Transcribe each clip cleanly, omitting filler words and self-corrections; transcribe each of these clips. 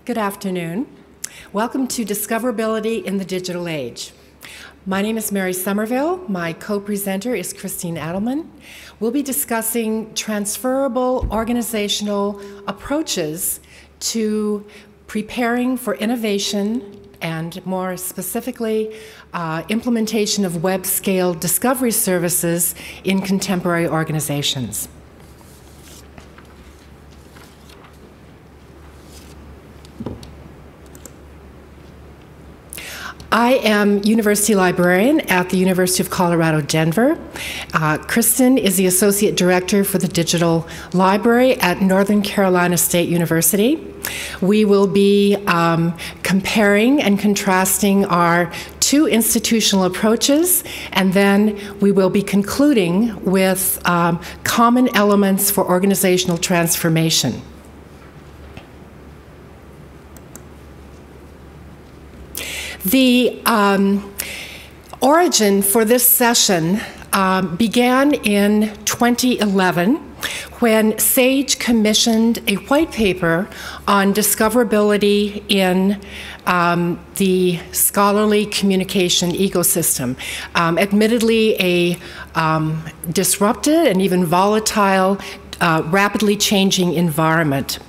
Good afternoon. Welcome to Discoverability in the Digital Age. My name is M Somerville. My co-presenter is Kristin Antelman. We'll be discussing transferable organizational approaches to preparing for innovation and, more specifically, implementation of web-scale discovery services in contemporary organizations. I am University Librarian at the University of Colorado, Denver. Kristin is the Associate Director for the Digital Library at Northern Carolina State University. We will be comparing and contrasting our two institutional approaches, and then we will be concluding with common elements for organizational transformation. The origin for this session began in 2011 when SAGE commissioned a white paper on discoverability in the scholarly communication ecosystem. Admittedly, a disrupted and even volatile, rapidly changing environment.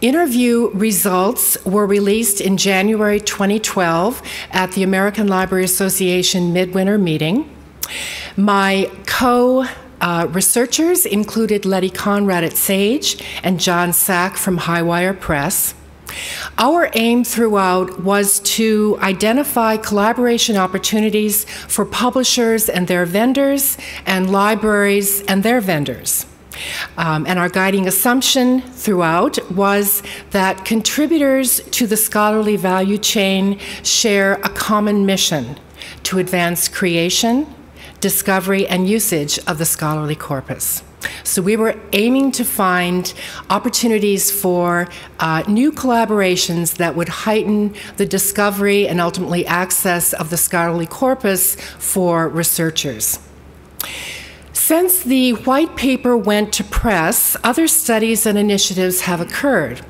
Interview results were released in January 2012 at the American Library Association Midwinter Meeting. My co-researchers included Letty Conrad at SAGE and John Sack from Highwire Press. Our aim throughout was to identify collaboration opportunities for publishers and their vendors and libraries and their vendors. And our guiding assumption throughout was that contributors to the scholarly value chain share a common mission to advance creation, discovery, and usage of the scholarly corpus. So we were aiming to find opportunities for new collaborations that would heighten the discovery and ultimately access of the scholarly corpus for researchers. Since the white paper went to press, other studies and initiatives have occurred.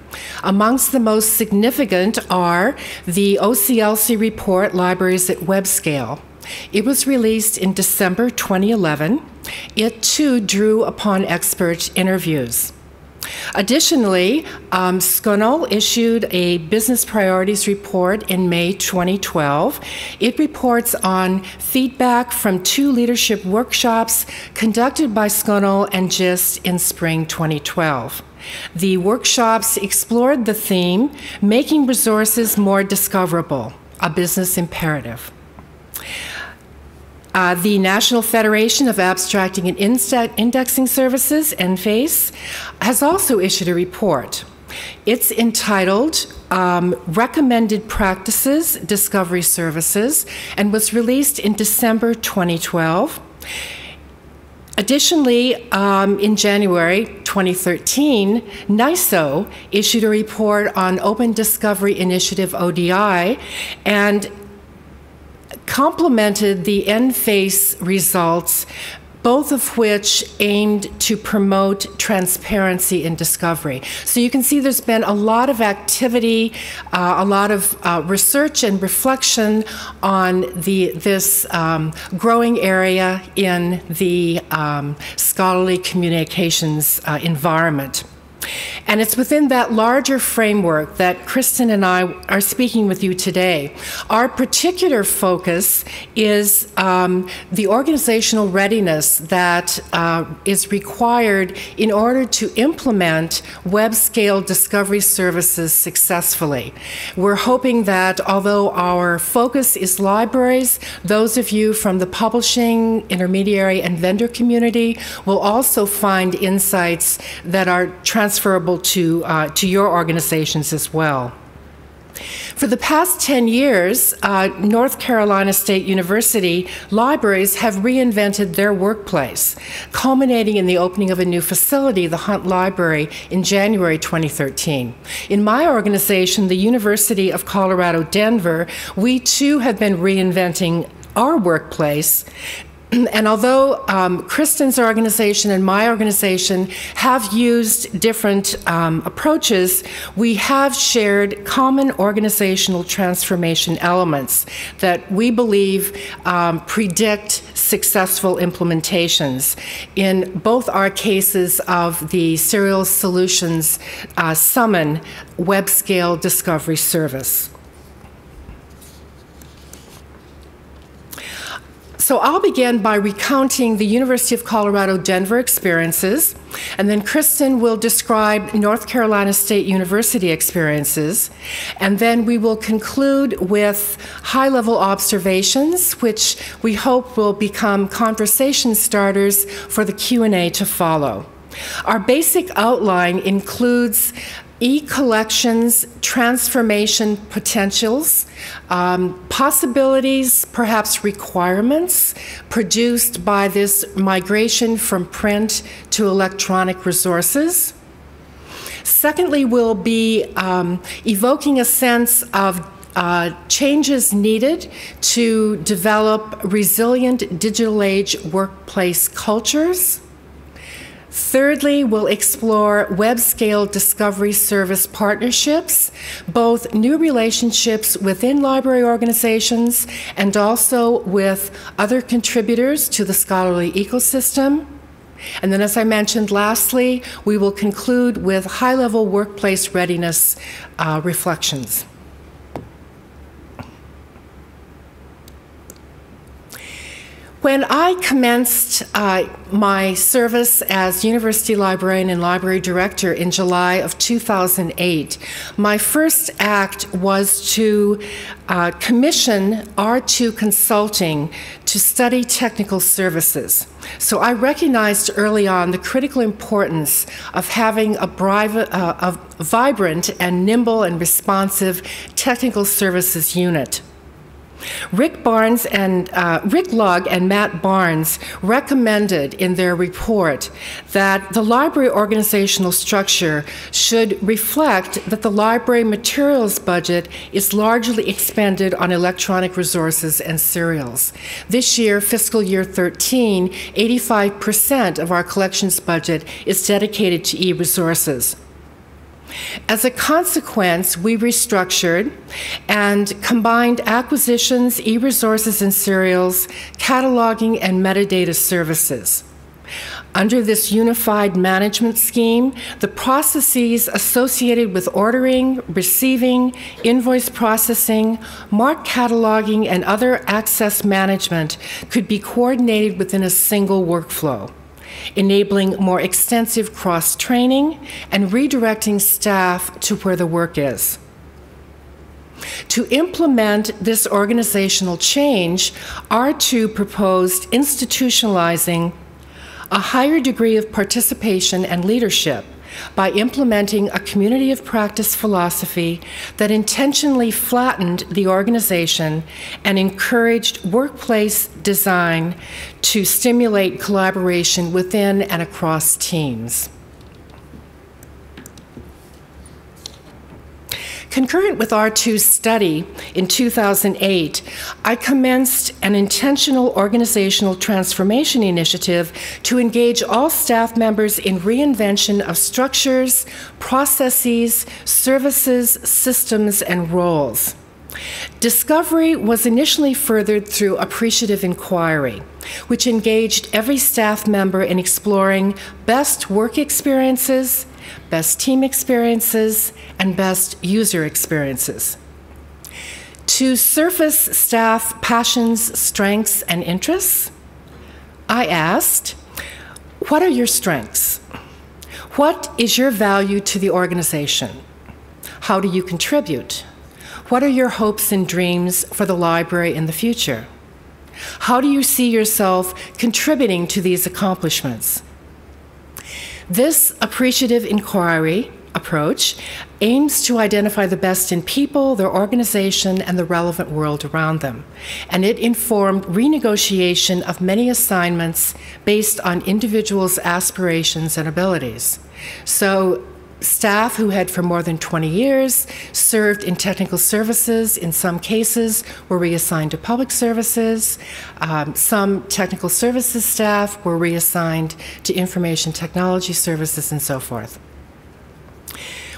Amongst the most significant are the OCLC report, Libraries at Web Scale. It was released in December 2011. It too drew upon expert interviews. Additionally, SCONL issued a business priorities report in May 2012. It reports on feedback from 2 leadership workshops conducted by SCONL and GIST in spring 2012. The workshops explored the theme, Making Resources More Discoverable, a Business Imperative. The National Federation of Abstracting and Indexing Services, NFACE, has also issued a report. It's entitled Recommended Practices, Discovery Services, and was released in December 2012. Additionally, in January 2013, NISO issued a report on Open Discovery Initiative ODI and complemented the NFACE results, both of which aimed to promote transparency in discovery. So you can see there's been a lot of activity, a lot of research and reflection on this growing area in the scholarly communications environment. And it's within that larger framework that Kristin and I are speaking with you today. Our particular focus is the organizational readiness that is required in order to implement web-scale discovery services successfully. We're hoping that although our focus is libraries, those of you from the publishing, intermediary, and vendor community will also find insights that are transferable to your organizations as well. For the past 10 years, North Carolina State University libraries have reinvented their workplace, culminating in the opening of a new facility, the Hunt Library, in January 2013. In my organization, the University of Colorado, Denver, we too have been reinventing our workplace And although Kristin's organization and my organization have used different approaches, we have shared common organizational transformation elements that we believe predict successful implementations in both our cases of the Serial Solutions Summon web-scale discovery service. So I'll begin by recounting the University of Colorado Denver experiences, and then Kristin will describe North Carolina State University experiences, and then we will conclude with high-level observations, which we hope will become conversation starters for the Q&A to follow. Our basic outline includes e-collections, transformation potentials, possibilities, perhaps requirements produced by this migration from print to electronic resources. Secondly, we'll be evoking a sense of changes needed to develop resilient digital age workplace cultures. Thirdly, we'll explore web-scale discovery service partnerships, both new relationships within library organizations and also with other contributors to the scholarly ecosystem. And then, as I mentioned, lastly, we will conclude with high-level workplace readiness reflections. When I commenced my service as university librarian and library director in July of 2008, my first act was to commission R2 Consulting to study technical services. So I recognized early on the critical importance of having a vibrant and nimble and responsive technical services unit. Rick Lugg and Matt Barnes recommended in their report that the library organizational structure should reflect that the library materials budget is largely expended on electronic resources and serials. This year, fiscal year 13, 85% of our collections budget is dedicated to e-resources. As a consequence, we restructured and combined acquisitions, e-resources and serials, cataloging, and metadata services. Under this unified management scheme, the processes associated with ordering, receiving, invoice processing, mark cataloging, and other access management could be coordinated within a single workflow, enabling more extensive cross-training and redirecting staff to where the work is. To implement this organizational change, R2 proposed institutionalizing a higher degree of participation and leadership by implementing a community of practice philosophy that intentionally flattened the organization and encouraged workplace design to stimulate collaboration within and across teams. Concurrent with R2's study in 2008, I commenced an intentional organizational transformation initiative to engage all staff members in reinvention of structures, processes, services, systems, and roles. Discovery was initially furthered through appreciative inquiry, which engaged every staff member in exploring best work experiences, best team experiences, and best user experiences. To surface staff passions, strengths, and interests, I asked, what are your strengths? What is your value to the organization? How do you contribute? What are your hopes and dreams for the library in the future? How do you see yourself contributing to these accomplishments? This appreciative inquiry approach aims to identify the best in people, their organization, and the relevant world around them. And it informed renegotiation of many assignments based on individuals' aspirations and abilities. So staff who had for more than 20 years served in technical services, in some cases were reassigned to public services. Some technical services staff were reassigned to information technology services and so forth.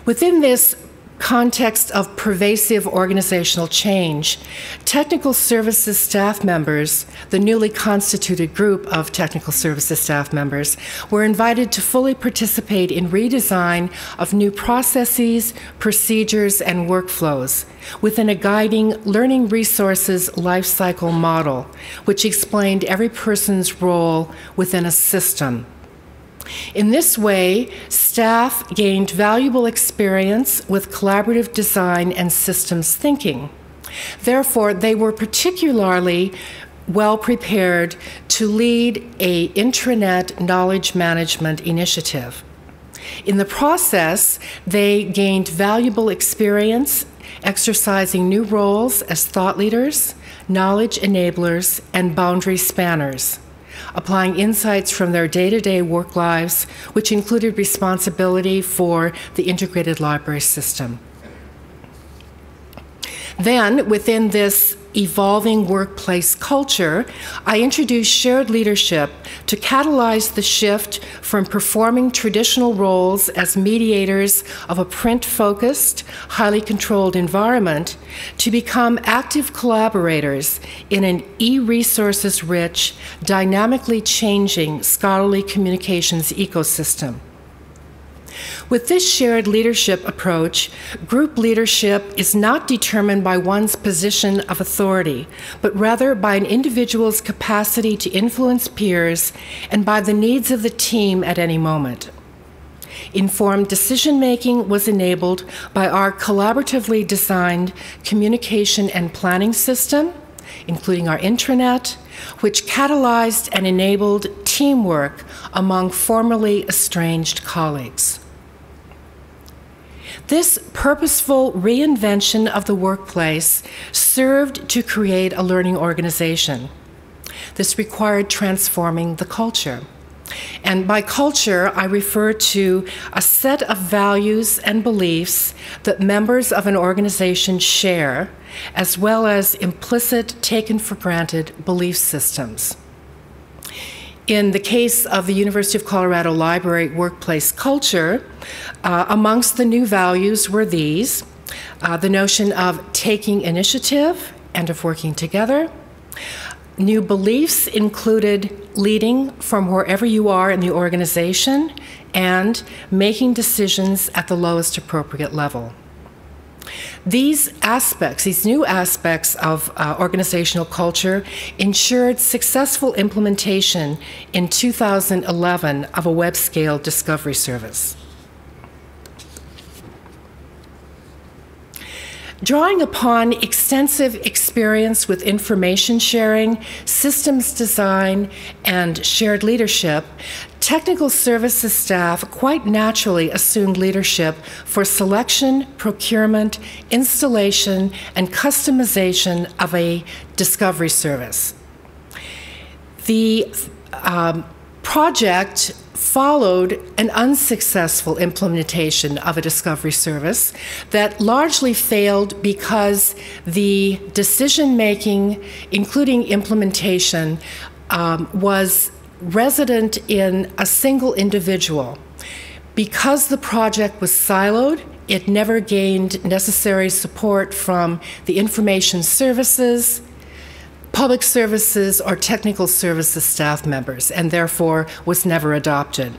Within this context of pervasive organizational change, technical services staff members, the newly constituted group of technical services staff members, were invited to fully participate in redesign of new processes, procedures, and workflows within a guiding learning resources lifecycle model, which explained every person's role within a system. In this way, staff gained valuable experience with collaborative design and systems thinking. Therefore, they were particularly well prepared to lead an intranet knowledge management initiative. In the process, they gained valuable experience exercising new roles as thought leaders, knowledge enablers, and boundary spanners, applying insights from their day-to-day work lives, which included responsibility for the integrated library system. Then, within this evolving workplace culture, I introduced shared leadership to catalyze the shift from performing traditional roles as mediators of a print-focused, highly controlled environment to become active collaborators in an e-resources-rich, dynamically changing scholarly communications ecosystem. With this shared leadership approach, group leadership is not determined by one's position of authority, but rather by an individual's capacity to influence peers and by the needs of the team at any moment. Informed decision-making was enabled by our collaboratively designed communication and planning system, including our intranet, which catalyzed and enabled teamwork among formerly estranged colleagues. This purposeful reinvention of the workplace served to create a learning organization. This required transforming the culture. And by culture, I refer to a set of values and beliefs that members of an organization share, as well as implicit, taken-for-granted belief systems. In the case of the University of Colorado Library workplace culture, amongst the new values were these: the notion of taking initiative and of working together. New beliefs included leading from wherever you are in the organization and making decisions at the lowest appropriate level. These aspects, these new aspects of organizational culture, ensured successful implementation in 2011 of a web-scale discovery service. Drawing upon extensive experience with information sharing, systems design, and shared leadership, technical services staff quite naturally assumed leadership for selection, procurement, installation, and customization of a discovery service. The project followed an unsuccessful implementation of a discovery service that largely failed because the decision-making, including implementation, was resident in a single individual. Because the project was siloed, it never gained necessary support from the information services, public services, or technical services staff members, and therefore was never adopted.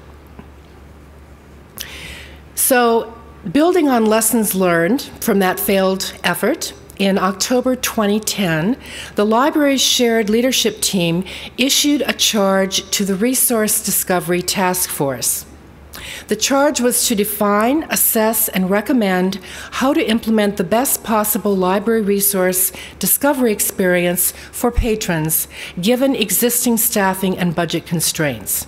So, building on lessons learned from that failed effort, in October 2010, the library's shared leadership team issued a charge to the Resource Discovery Task Force. The charge was to define, assess, and recommend how to implement the best possible library resource discovery experience for patrons, given existing staffing and budget constraints.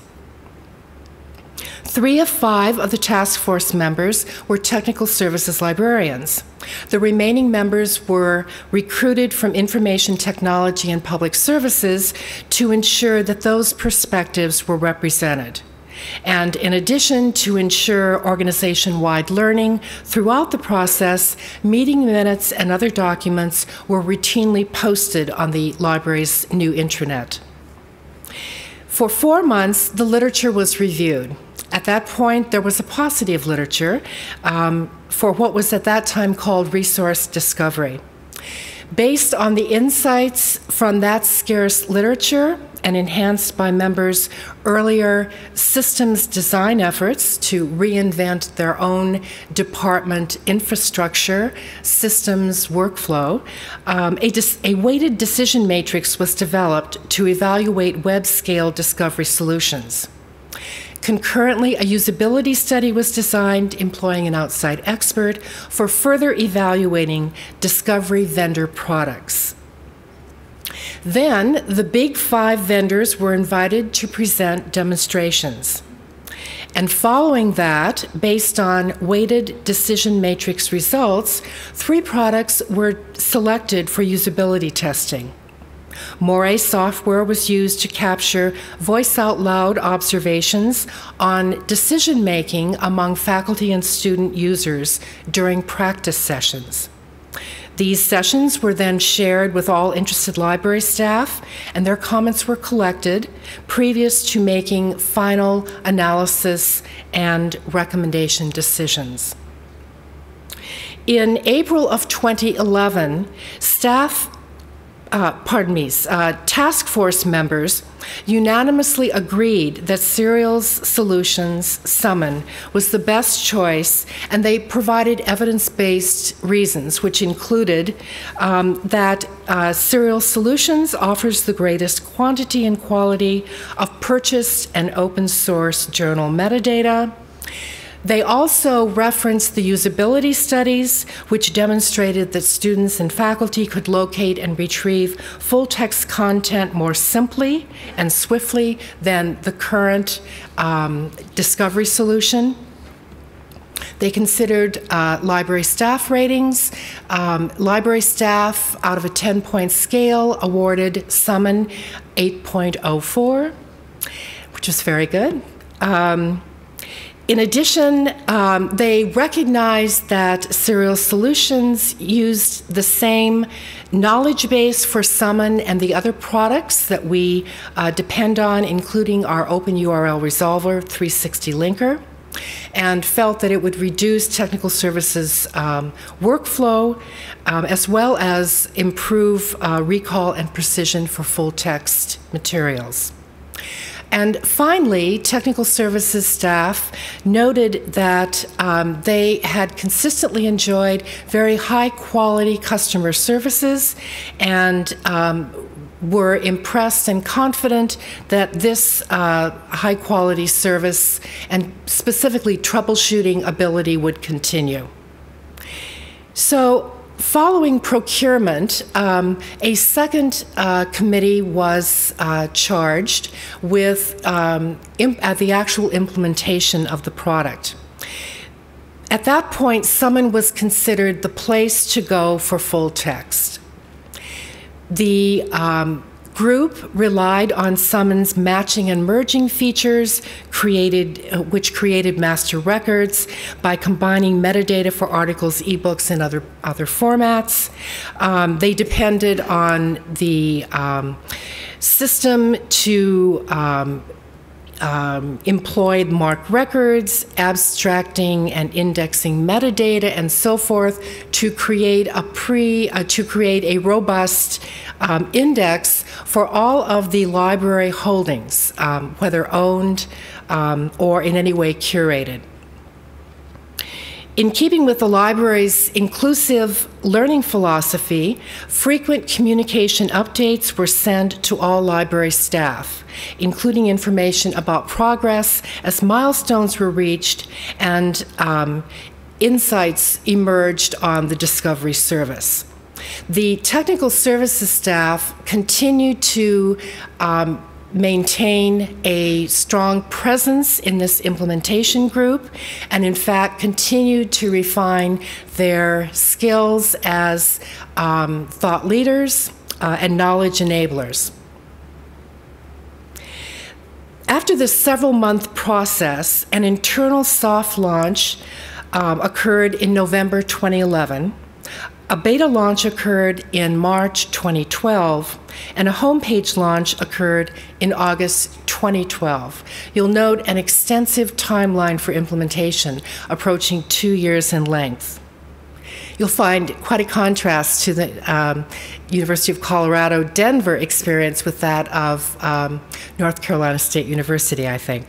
3 of 5 of the task force members were technical services librarians. The remaining members were recruited from information technology and public services to ensure that those perspectives were represented. And in addition, to ensure organization-wide learning throughout the process, meeting minutes and other documents were routinely posted on the library's new intranet. For 4 months, the literature was reviewed. At that point, there was a paucity of literature for what was at that time called resource discovery. Based on the insights from that scarce literature and enhanced by members' earlier systems design efforts to reinvent their own department infrastructure, systems workflow, a weighted decision matrix was developed to evaluate web-scale discovery solutions. Concurrently, a usability study was designed employing an outside expert for further evaluating discovery vendor products. Then, the big 5 vendors were invited to present demonstrations. And following that, based on weighted decision matrix results, 3 products were selected for usability testing. Moray software was used to capture voice-out-loud observations on decision-making among faculty and student users during practice sessions. These sessions were then shared with all interested library staff, and their comments were collected previous to making final analysis and recommendation decisions. In April of 2011, task force members unanimously agreed that Serial's Solutions Summon was the best choice, and they provided evidence-based reasons, which included that Serial Solutions offers the greatest quantity and quality of purchased and open-source journal metadata. They also referenced the usability studies, which demonstrated that students and faculty could locate and retrieve full-text content more simply and swiftly than the current discovery solution. They considered library staff ratings. Library staff, out of a 10-point scale, awarded Summon 8.04, which was very good. In addition, they recognized that Serial Solutions used the same knowledge base for Summon and the other products that we depend on, including our Open URL Resolver 360 linker, and felt that it would reduce technical services workflow as well as improve recall and precision for full-text materials. And finally, technical services staff noted that they had consistently enjoyed very high-quality customer services and were impressed and confident that this high-quality service and specifically troubleshooting ability would continue. So, following procurement, a second committee was charged with the actual implementation of the product. At that point, Summon was considered the place to go for full text. The group relied on Summon's matching and merging features, which created master records by combining metadata for articles, ebooks, and other formats. They depended on the system to employed MARC records, abstracting and indexing metadata, and so forth to create a robust index for all of the library holdings, whether owned or in any way curated. In keeping with the library's inclusive learning philosophy, frequent communication updates were sent to all library staff, including information about progress as milestones were reached and insights emerged on the discovery service. The technical services staff continued to maintain a strong presence in this implementation group and in fact continued to refine their skills as thought leaders and knowledge enablers. After this several-month process, an internal soft launch occurred in November 2011. A beta launch occurred in March 2012, and a homepage launch occurred in August 2012. You'll note an extensive timeline for implementation, approaching 2 years in length. You'll find quite a contrast to the University of Colorado Denver experience with that of North Carolina State University, I think.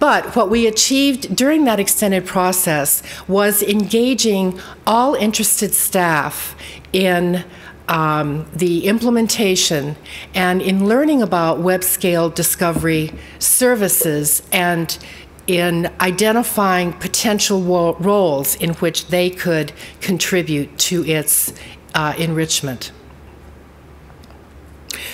But what we achieved during that extended process was engaging all interested staff in the implementation and in learning about web-scale discovery services and in identifying potential roles in which they could contribute to its enrichment.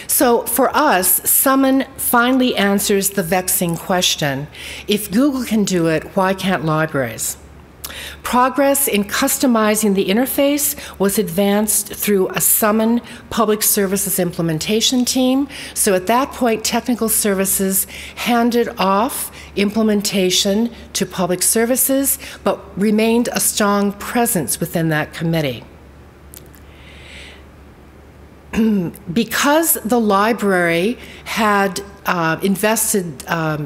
So for us, Summon finally answers the vexing question: if Google can do it, why can't libraries? Progress in customizing the interface was advanced through a Summon Public Services implementation team. So at that point, technical services handed off implementation to public services, but remained a strong presence within that committee. Because the library had invested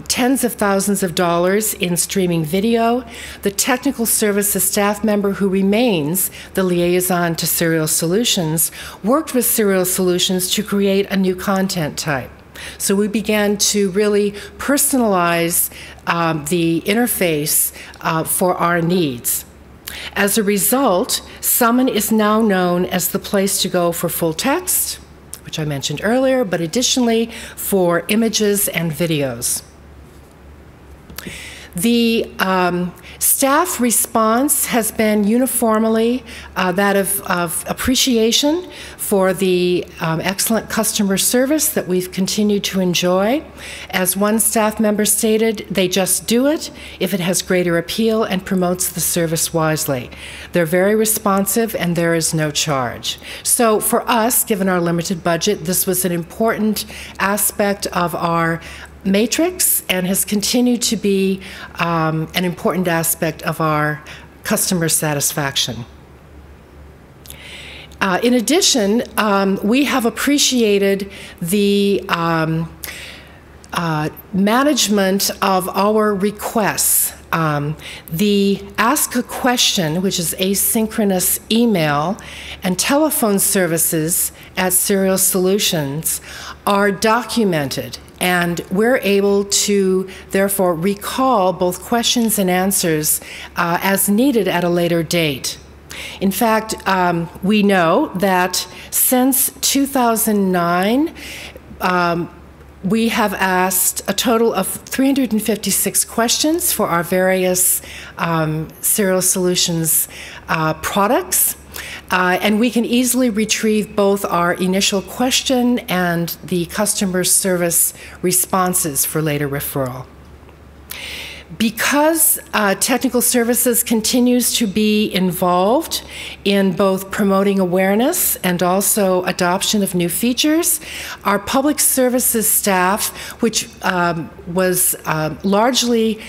tens of thousands of dollars in streaming video, the technical services staff member who remains the liaison to Serial Solutions worked with Serial Solutions to create a new content type. So we began to really personalize the interface for our needs. As a result, Summon is now known as the place to go for full text, which I mentioned earlier, but additionally for images and videos. The staff response has been uniformly that of appreciation for the excellent customer service that we've continued to enjoy. As one staff member stated, they just do it if it has greater appeal and promotes the service wisely. They're very responsive and there is no charge. So for us, given our limited budget, this was an important aspect of our matrix and has continued to be an important aspect of our customer satisfaction. In addition, we have appreciated the management of our requests. The Ask a Question, which is asynchronous email, and telephone services at Serial Solutions are documented, and we're able to therefore recall both questions and answers as needed at a later date. In fact, we know that since 2009, we have asked a total of 356 questions for our various Serial Solutions products. And we can easily retrieve both our initial question and the customer service responses for later referral. Because technical services continues to be involved in both promoting awareness and also adoption of new features, our public services staff, which was largely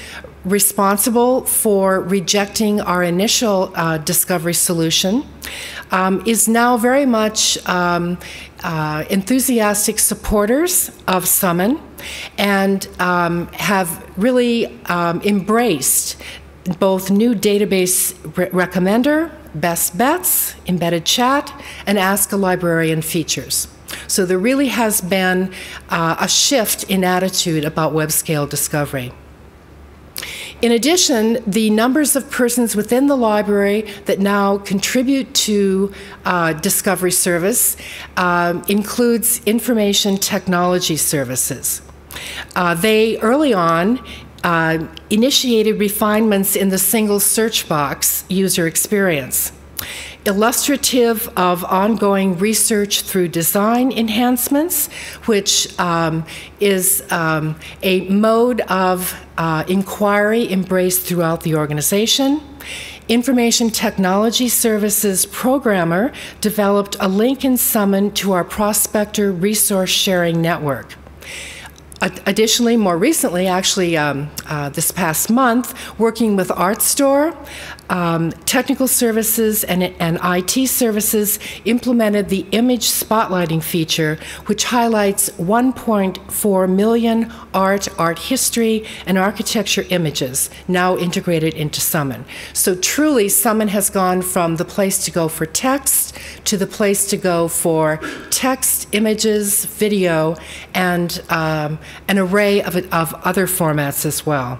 responsible for rejecting our initial discovery solution, is now very much enthusiastic supporters of Summon and have really embraced both new database recommender, best bets, embedded chat, and Ask a Librarian features. So there really has been a shift in attitude about web-scale discovery. In addition, the numbers of persons within the library that now contribute to discovery service includes information technology services. They early on initiated refinements in the single search box user experience, illustrative of ongoing research through design enhancements, which is a mode of inquiry embraced throughout the organization. Information Technology Services programmer developed a link in Summon to our Prospector resource sharing network. Additionally, more recently, actually this past month, working with ArtStore, technical services and IT services implemented the image spotlighting feature, which highlights 1.4 million art history, and architecture images now integrated into Summon. So truly, Summon has gone from the place to go for text to the place to go for text, images, video, and an array of other formats as well.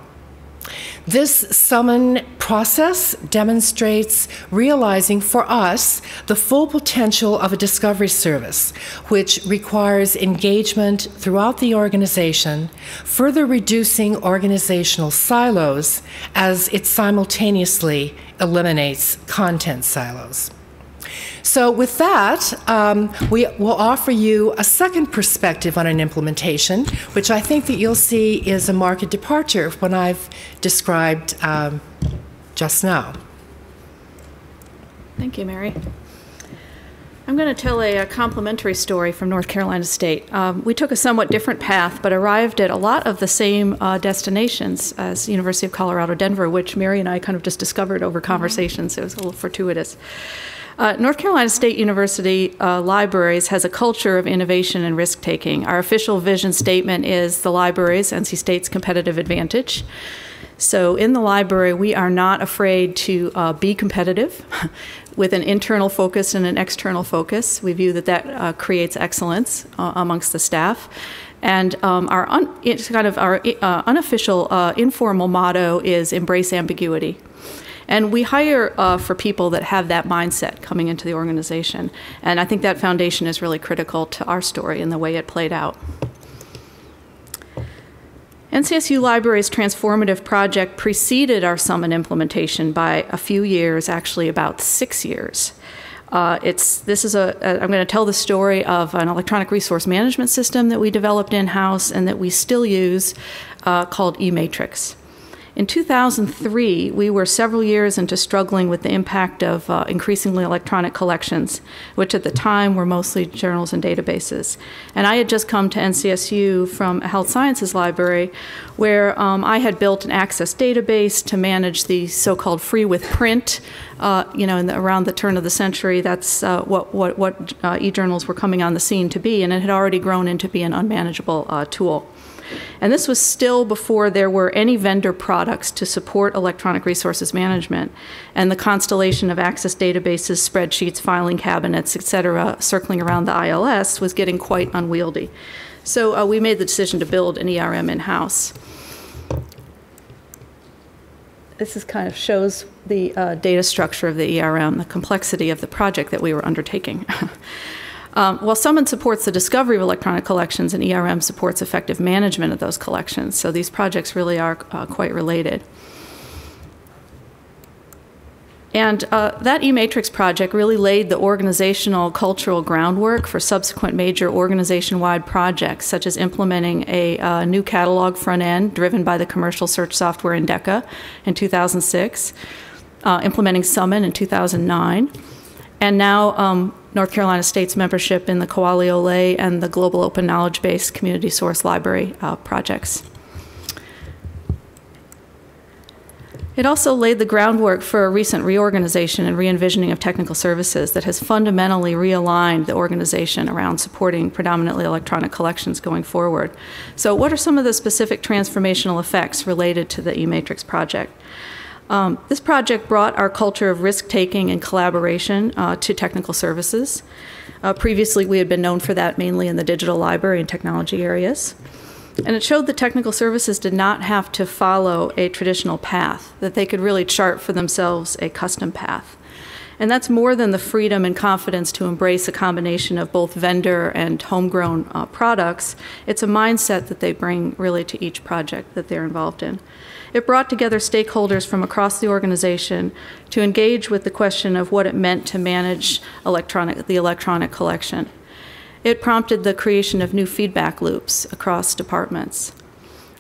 This Summon process demonstrates realizing for us the full potential of a discovery service, which requires engagement throughout the organization, further reducing organizational silos as it simultaneously eliminates content silos. So with that, we will offer you a second perspective on an implementation, which I think that you'll see is a marked departure from what I've described just now. Thank you, Mary. I'm going to tell a complimentary story from North Carolina State. We took a somewhat different path, but arrived at a lot of the same destinations as University of Colorado, Denver, which Mary and I kind of just discovered over conversations. It was a little fortuitous. North Carolina State University Libraries has a culture of innovation and risk-taking. Our official vision statement is the library's, NC State's, competitive advantage. So in the library, we are not afraid to be competitive with an internal focus and an external focus. We view that that creates excellence amongst the staff. And our unofficial informal motto is embrace ambiguity. And we hire for people that have that mindset coming into the organization. And I think that foundation is really critical to our story and the way it played out. NCSU Library's Transformative project preceded our Summon implementation by a few years, actually about 6 years. I'm going to tell the story of an electronic resource management system that we developed in-house and that we still use called Emai. In 2003, we were several years into struggling with the impact of increasingly electronic collections, which at the time were mostly journals and databases. And I had just come to NCSU from a health sciences library where I had built an access database to manage the so-called free with print. Around the turn of the century, that's what e-journals were coming on the scene to be, and it had already grown into be an unmanageable tool. And this was still before there were any vendor products to support electronic resources management. And the constellation of access databases, spreadsheets, filing cabinets, et cetera, circling around the ILS was getting quite unwieldy. So we made the decision to build an ERM in-house. This kind of shows the data structure of the ERM, the complexity of the project that we were undertaking. While Summon supports the discovery of electronic collections, and ERM supports effective management of those collections. So these projects really are quite related. And that Emai project really laid the organizational cultural groundwork for subsequent major organization-wide projects, such as implementing a new catalog front end driven by the commercial search software Endeca in 2006, implementing Summon in 2009, and now North Carolina State's membership in the Koali and the Global Open Knowledge Base Community Source Library projects. It also laid the groundwork for a recent reorganization and re-envisioning of technical services that has fundamentally realigned the organization around supporting predominantly electronic collections going forward. So what are some of the specific transformational effects related to the Emai project? This project brought our culture of risk-taking and collaboration to technical services. Previously, we had been known for that mainly in the digital library and technology areas. And it showed that technical services did not have to follow a traditional path, that they could really chart for themselves a custom path. And that's more than the freedom and confidence to embrace a combination of both vendor and homegrown products. It's a mindset that they bring really to each project that they're involved in. It brought together stakeholders from across the organization to engage with the question of what it meant to manage the electronic collection. It prompted the creation of new feedback loops across departments.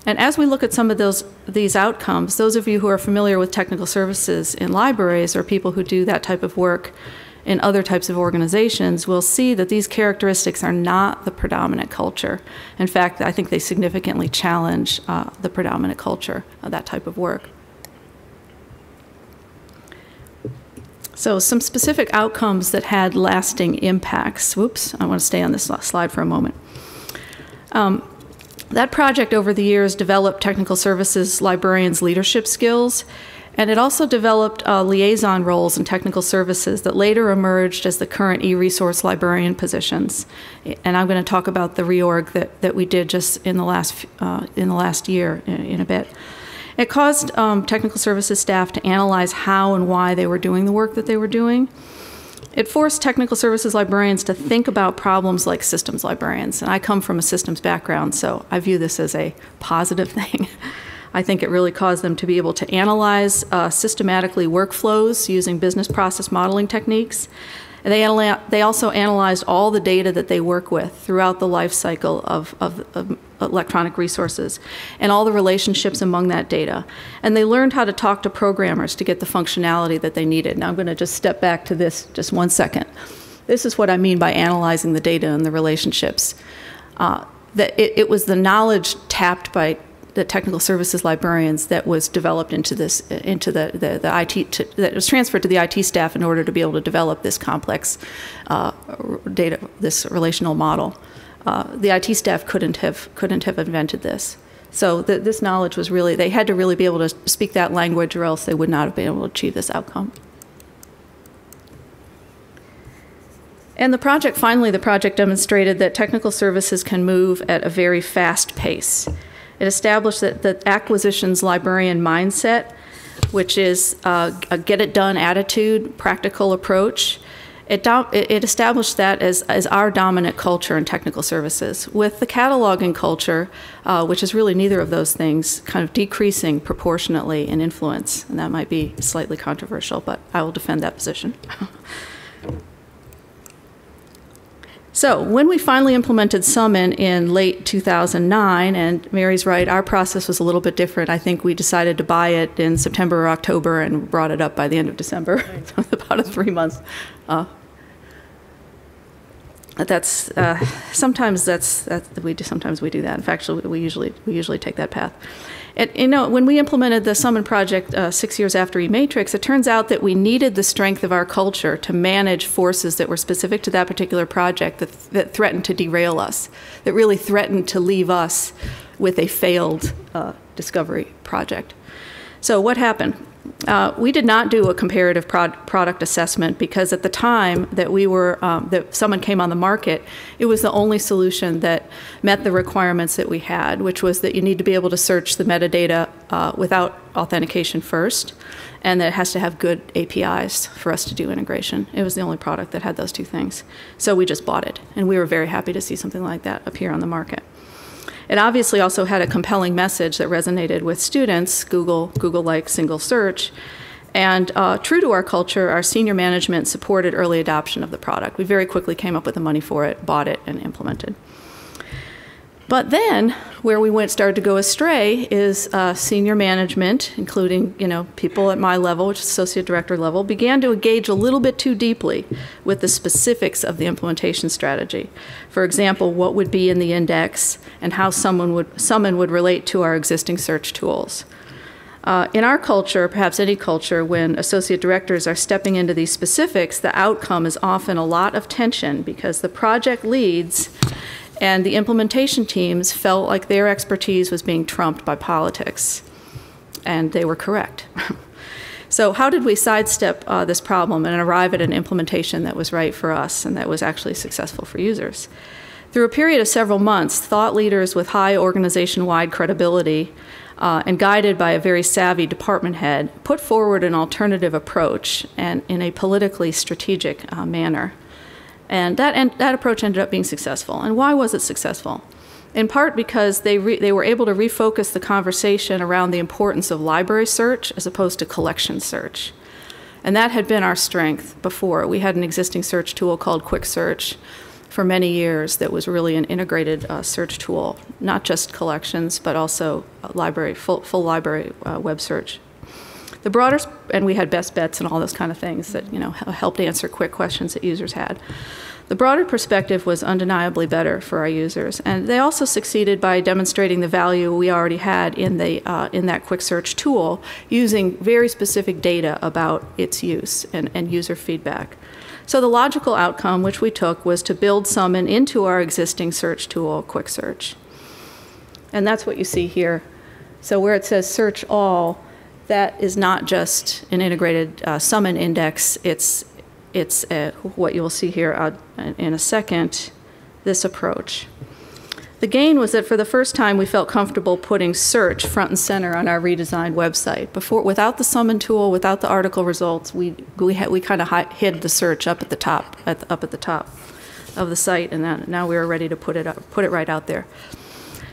And as we look at some of these outcomes, those of you who are familiar with technical services in libraries or people who do that type of work in other types of organizations, we'll see that these characteristics are not the predominant culture. In fact, I think they significantly challenge the predominant culture of that type of work. So some specific outcomes that had lasting impacts. Whoops, I want to stay on this slide for a moment. That project over the years developed technical services librarians' leadership skills, and it also developed liaison roles in technical services that later emerged as the current e-resource librarian positions. And I'm going to talk about the reorg that we did just in the last year in a bit. It caused technical services staff to analyze how and why they were doing the work that they were doing. It forced technical services librarians to think about problems like systems librarians. And I come from a systems background, so I view this as a positive thing. I think it really caused them to be able to analyze systematically workflows using business process modeling techniques. And they also analyzed all the data that they work with throughout the life cycle of electronic resources and all the relationships among that data. And they learned how to talk to programmers to get the functionality that they needed. Now I'm going to just step back to this just 1 second. This is what I mean by analyzing the data and the relationships. That it was the knowledge tapped by the technical services librarians that was developed into the IT, that was transferred to the IT staff in order to be able to develop this complex data, this relational model. The IT staff couldn't have invented this. So this knowledge was really, they had to really be able to speak that language, or else they would not have been able to achieve this outcome. And the project demonstrated that technical services can move at a very fast pace. It established that the acquisitions librarian mindset, which is a get-it-done attitude, practical approach, it established that as our dominant culture in technical services, with the cataloging culture, which is really neither of those things, kind of decreasing proportionately in influence. And that might be slightly controversial, but I will defend that position. So when we finally implemented Summon in late 2009, and Mary's right, our process was a little bit different. I think we decided to buy it in September or October and brought it up by the end of December. So it's about a 3 months. Sometimes we do that. In fact, we usually take that path. When we implemented the Summon project 6 years after Trics, it turns out that we needed the strength of our culture to manage forces that were specific to that particular project that threatened to derail us, that really threatened to leave us with a failed discovery project. So what happened? We did not do a comparative product assessment because at the time that that Summon came on the market, it was the only solution that met the requirements that we had, which was that you need to be able to search the metadata without authentication first, and that it has to have good APIs for us to do integration. It was the only product that had those two things. So we just bought it, and we were very happy to see something like that appear on the market. It obviously also had a compelling message that resonated with students, Google-like single search, and true to our culture, our senior management supported early adoption of the product. We very quickly came up with the money for it, bought it, and implemented. But then, where we started to go astray is senior management, including people at my level, which is associate director level, began to engage a little bit too deeply with the specifics of the implementation strategy. For example, what would be in the index and how Summon would relate to our existing search tools. In our culture, perhaps any culture, when associate directors are stepping into these specifics, the outcome is often a lot of tension because the project leads and the implementation teams felt like their expertise was being trumped by politics. And they were correct. So how did we sidestep this problem and arrive at an implementation that was right for us and that was actually successful for users? Through a period of several months, thought leaders with high organization-wide credibility and guided by a very savvy department head put forward an alternative approach and in a politically strategic manner. And that approach ended up being successful. And why was it successful? In part because they were able to refocus the conversation around the importance of library search as opposed to collection search. And that had been our strength before. We had an existing search tool called Quick Search for many years that was really an integrated search tool, not just collections, but also full library web search. The broader, and we had best bets and all those kind of things that, you know, helped answer quick questions that users had. The broader perspective was undeniably better for our users, and they also succeeded by demonstrating the value we already had in that quick search tool, using very specific data about its use and user feedback. So the logical outcome, which we took, was to build Summon into our existing search tool, Quick Search. And that's what you see here. So where it says Search All, that is not just an integrated Summon index. It's what you'll see here in a second, this approach. The gain was that for the first time we felt comfortable putting search front and center on our redesigned website. Before, without the Summon tool, without the article results, we kind of hid the search up at the top, up at the top of the site, and now we were ready to put it right out there.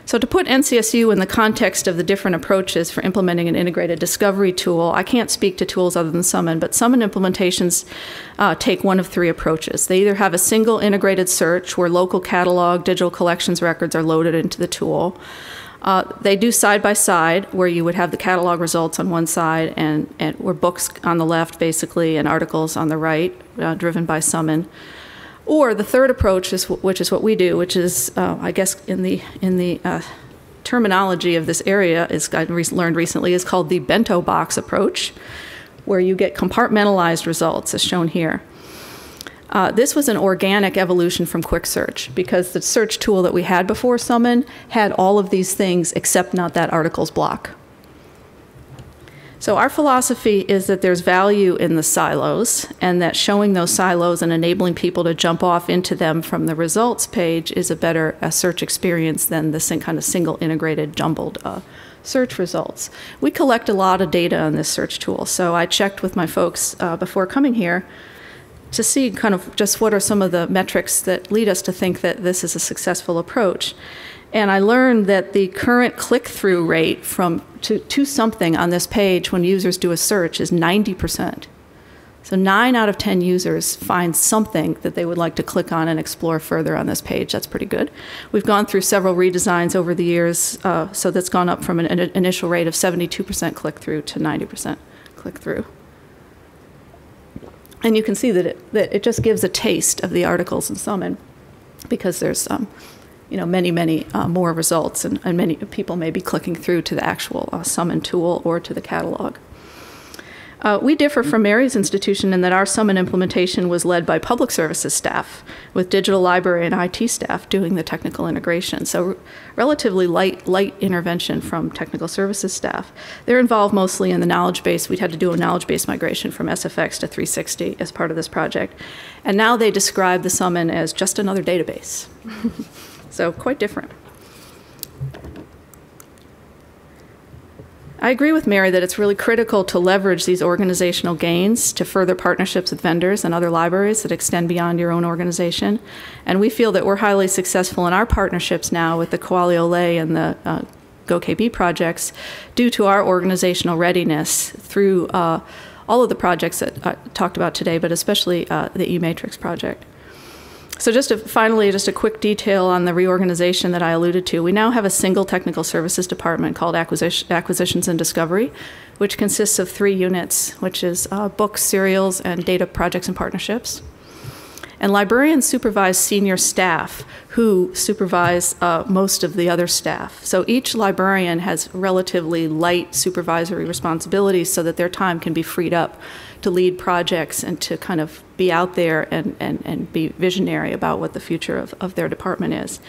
So to put NCSU in the context of the different approaches for implementing an integrated discovery tool, I can't speak to tools other than Summon, but Summon implementations take one of three approaches. They either have a single integrated search where local catalog, digital collections records are loaded into the tool. They do side-by-side, where you would have the catalog results on one side and where books on the left, basically, and articles on the right, driven by Summon. Or the third approach, which is what we do, which is, I guess, in the terminology of this area, I learned recently, is called the Bento Box Approach, where you get compartmentalized results, as shown here. This was an organic evolution from Quick Search, because the search tool that we had before Summon had all of these things except not that articles block. So our philosophy is that there's value in the silos, and that showing those silos and enabling people to jump off into them from the results page is a better search experience than the kind of single integrated jumbled search results. We collect a lot of data on this search tool, so I checked with my folks before coming here to see kind of just what are some of the metrics that lead us to think that this is a successful approach. And I learned that the current click-through rate to something on this page when users do a search is 90%. So 9 out of 10 users find something that they would like to click on and explore further on this page. That's pretty good. We've gone through several redesigns over the years, so that's gone up from an initial rate of 72% click-through to 90% click-through. And you can see that it just gives a taste of the articles in Summon, because there's many more results, and many people may be clicking through to the actual Summon tool or to the catalog. We differ from Mary's institution in that our Summon implementation was led by public services staff, with digital library and IT staff doing the technical integration. So relatively light intervention from technical services staff. They're involved mostly in the knowledge base. We'd had to do a knowledge base migration from SFX to 360 as part of this project. And now they describe the Summon as just another database. So quite different. I agree with Mary that it's really critical to leverage these organizational gains to further partnerships with vendors and other libraries that extend beyond your own organization. And we feel that we're highly successful in our partnerships now with the Koali Ole and the GoKB projects due to our organizational readiness through all of the projects that I talked about today, but especially the eMatrix project. So finally, just a quick detail on the reorganization that I alluded to. We now have a single technical services department called Acquisitions and Discovery, which consists of 3 units, which is books, serials, and data projects and partnerships. And librarians supervise senior staff who supervise most of the other staff. So each librarian has relatively light supervisory responsibilities so that their time can be freed up to lead projects and to kind of be out there and be visionary about what the future of their department is.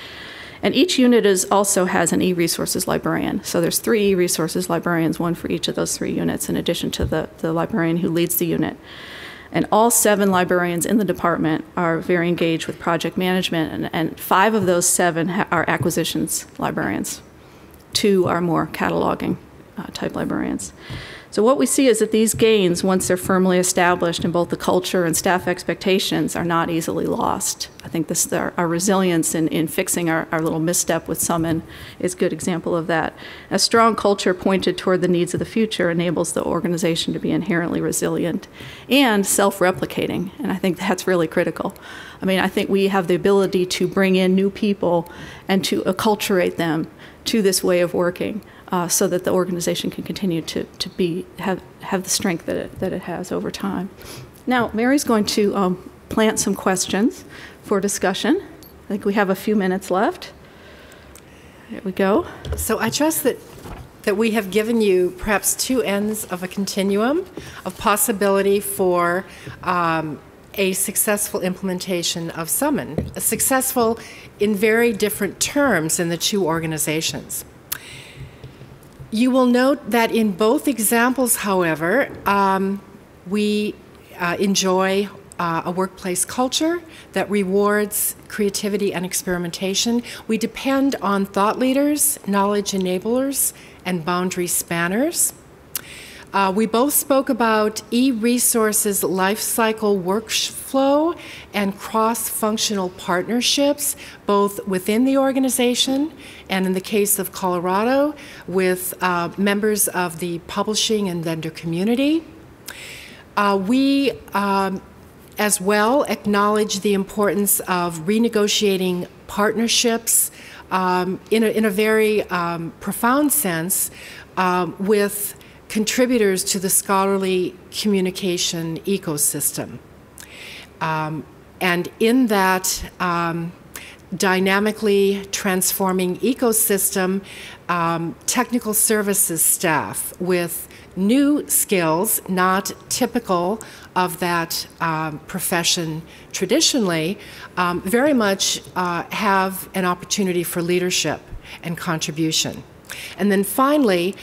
And each unit also has an e-resources librarian. So there's 3 e-resources librarians, 1 for each of those 3 units, in addition to the librarian who leads the unit. And all 7 librarians in the department are very engaged with project management, and 5 of those 7 are acquisitions librarians. 2 are more cataloging type librarians. So what we see is that these gains, once they're firmly established in both the culture and staff expectations, are not easily lost. I think our resilience in fixing our little misstep with Summon is a good example of that. A strong culture pointed toward the needs of the future enables the organization to be inherently resilient and self-replicating, and I think that's really critical. I mean, I think we have the ability to bring in new people and to acculturate them to this way of working. so that the organization can continue to have the strength that it has over time. Now, Mary's going to plant some questions for discussion. I think we have a few minutes left. There we go. So I trust that we have given you perhaps two ends of a continuum of possibility for a successful implementation of Summon, successful in very different terms in the two organizations. You will note that in both examples, however, we enjoy a workplace culture that rewards creativity and experimentation. We depend on thought leaders, knowledge enablers, and boundary spanners. We both spoke about e-resources lifecycle workflow and cross-functional partnerships, both within the organization and, in the case of Colorado, with members of the publishing and vendor community. We as well acknowledge the importance of renegotiating partnerships in a very profound sense with contributors to the scholarly communication ecosystem. And in that dynamically transforming ecosystem, technical services staff with new skills not typical of that profession traditionally very much have an opportunity for leadership and contribution. And then finally,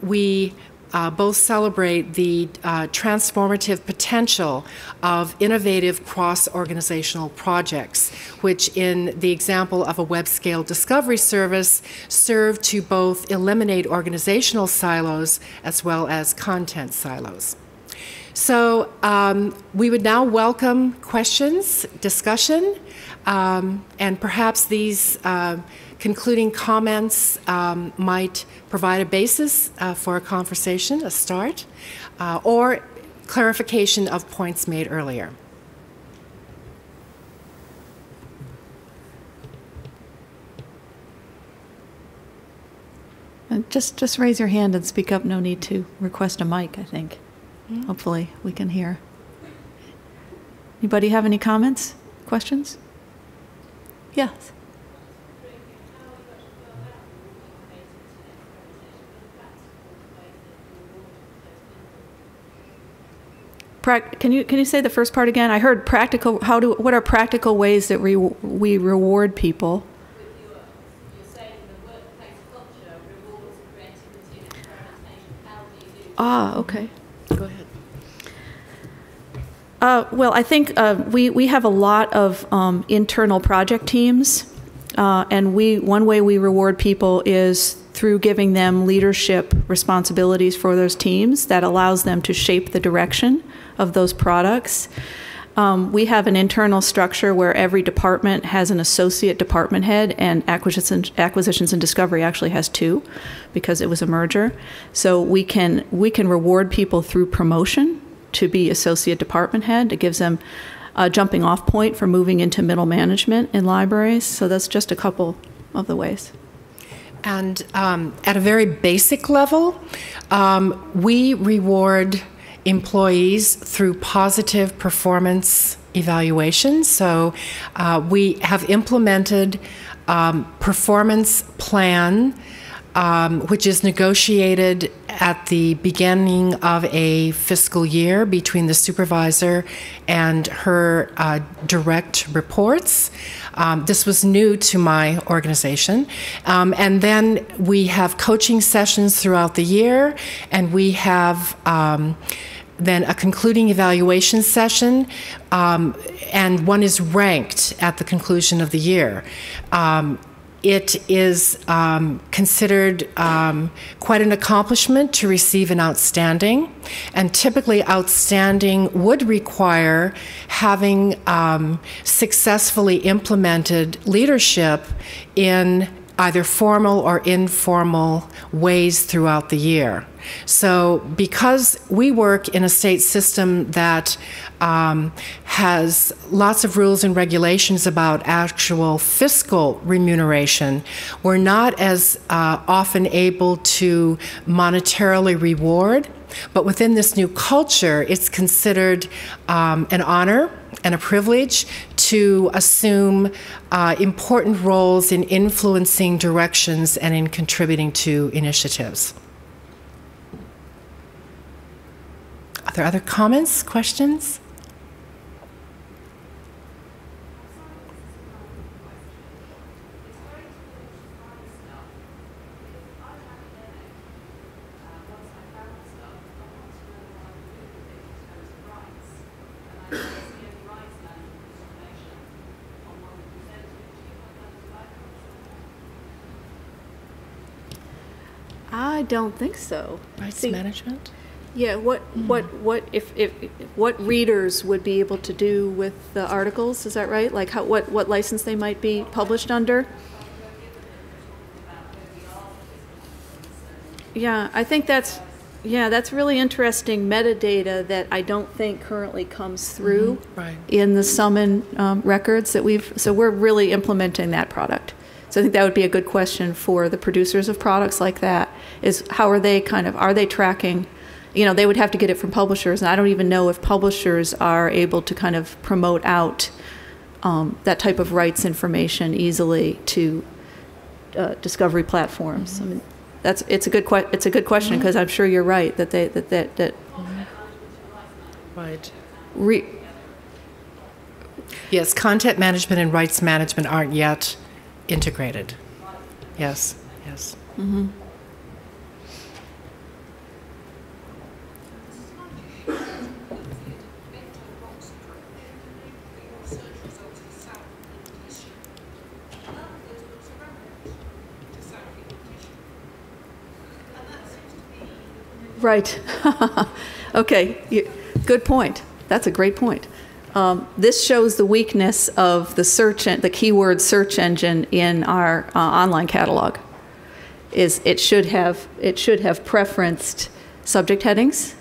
we both celebrate the transformative potential of innovative cross-organizational projects, which in the example of a web-scale discovery service serve to both eliminate organizational silos as well as content silos. So we would now welcome questions, discussion, and perhaps these concluding comments might provide a basis for a conversation, a start, or clarification of points made earlier. Just raise your hand and speak up. No need to request a mic, I think. Mm-hmm. Hopefully we can hear. Anybody have any comments, questions? Yes. Can you say the first part again? I heard practical. What are practical ways that we reward people? You're saying the workplace culture rewards creativity and experimentation. How do you do that? Ah, okay. Go ahead. Well, I think we have a lot of internal project teams, and one way we reward people is through giving them leadership responsibilities for those teams that allows them to shape the direction of those products. We have an internal structure where every department has an associate department head, and acquisitions and discovery actually has two because it was a merger. So we can reward people through promotion to be associate department head. It gives them a jumping off point for moving into middle management in libraries. So that's just a couple of the ways. And at a very basic level, we reward employees through positive performance evaluation. So we have implemented performance plan, which is negotiated at the beginning of a fiscal year between the supervisor and her direct reports. This was new to my organization. And then we have coaching sessions throughout the year, and we have then a concluding evaluation session, and one is ranked at the conclusion of the year. It is considered quite an accomplishment to receive an outstanding, and typically outstanding would require having successfully implemented leadership in either formal or informal ways throughout the year. So because we work in a state system that has lots of rules and regulations about actual fiscal remuneration, we're not as often able to monetarily reward, but within this new culture, it's considered an honor and a privilege to assume important roles in influencing directions and in contributing to initiatives. Are there other comments, questions? I don't think so. Rights management? Yeah, what readers would be able to do with the articles, is that right? Like what license they might be published under? Yeah, I think that's really interesting metadata that I don't think currently comes through in the summon records that so we're really implementing that product. So I think that would be a good question for the producers of products like that, is how are they are they tracking, they would have to get it from publishers, and I don't even know if publishers are able to kind of promote out that type of rights information easily to discovery platforms. I mean, it's a good question, because I'm sure you're right that right. Yes, content management and rights management aren't yet integrated. Yes, yes. Mm-hmm. Right. Okay. Good point. That's a great point. This shows the weakness of the keyword search engine in our online catalog. It should have preferenced subject headings,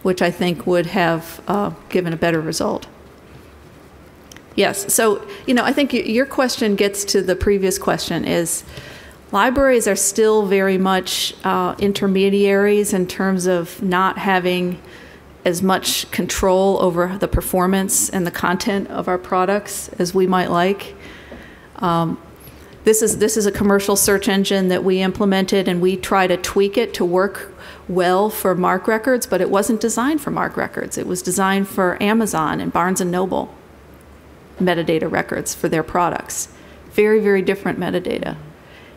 which I think would have given a better result. Yes. So I think your question gets to the previous question. Is libraries are still very much intermediaries in terms of not having as much control over the performance and the content of our products as we might like. This is a commercial search engine that we implemented, and we try to tweak it to work well for MARC records, but it wasn't designed for MARC records. It was designed for Amazon and Barnes & Noble metadata records for their products. Very, very different metadata.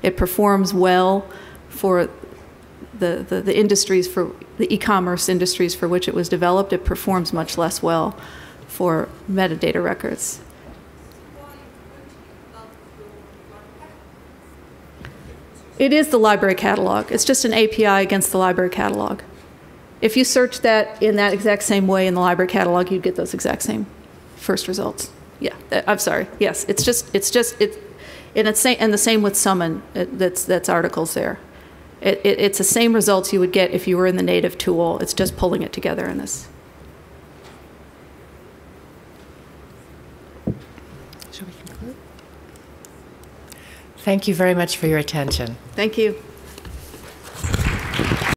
It performs well for the industries, for the e-commerce industries for which it was developed. It performs much less well for metadata records. It is the library catalog. It's just an API against the library catalog. If you search that in that exact same way in the library catalog, you'd get those exact same first results. Yeah, I'm sorry. Yes, and the same with summon. That's articles there. It's the same results you would get if you were in the native tool. It's just pulling it together in this. Shall we conclude? Thank you very much for your attention. Thank you.